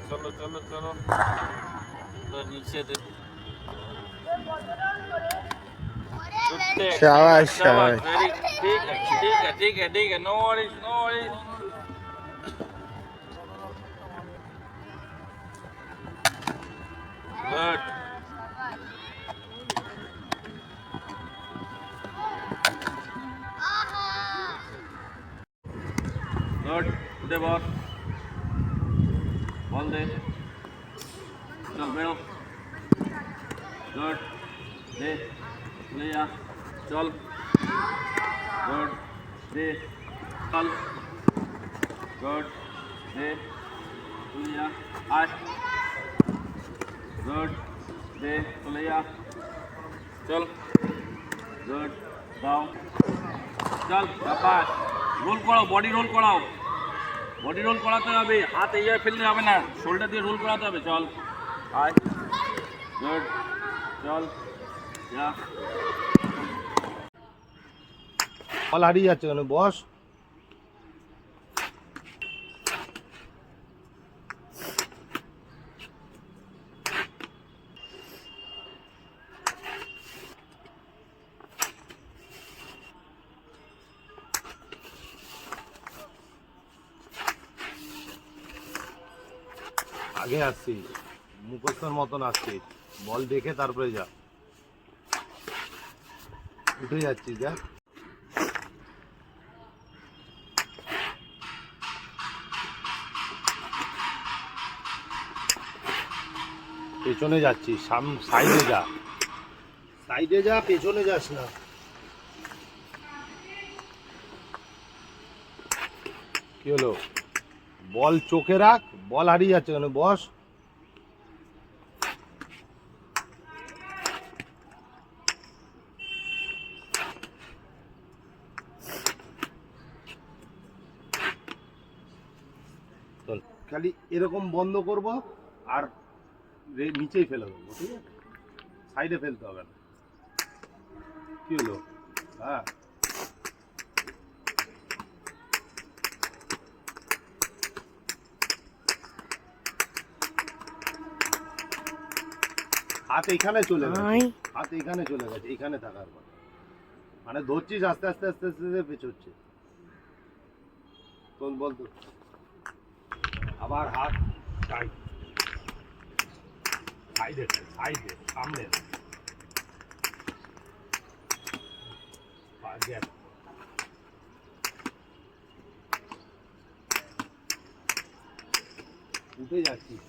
चलो चलो चलो तो नीचे दे शाबाश शाबाश। ठीक है ठीक है ठीक है ठीक है no worries no worries good good दे बॉल बॉल दे चल बेड़ो गुड दे ले जा चल गुड दे चल गुड दे ले जा आज गुड दे ले जा चल गुड दाओ चल शाबाश रोल कराओ बॉडी रोल कराओ বডি রোল করাতে হবে হাত এই ফেললে হবে না শোল্ডার দিয়ে রোল করাতে হবে চল আয় গুড চল যা বল হারিয়ে যাচ্ছে কেন বস। আগে আসছিস মুখস্থর মতন আসছিস বল দেখে তারপরে যা উঠে যাচ্ছিস যা পেছনে যাচ্ছিস সাইডে যা সাইডে যা পেছনে যাস না। কি হলো বল চোখে রাখ বল হারিয়ে যাচ্ছে কেন বস। খালি এরকম বন্ধ করব আর নিচেই ফেলে দেবো ঠিক আছে সাইডে ফেলতে হবে না। কি হলো হ্যাঁ হাত এইখানে চলে গেছে হাত এইখানে চলে গেছে এইখানে থাকার কথা মানে ধরছিস আস্তে আস্তে আস্তে আস্তে পেছোচ্ছে তোর বলতো আবার হাত সাইড সাইডে সাইডে সামনে উঠে যাচ্ছিস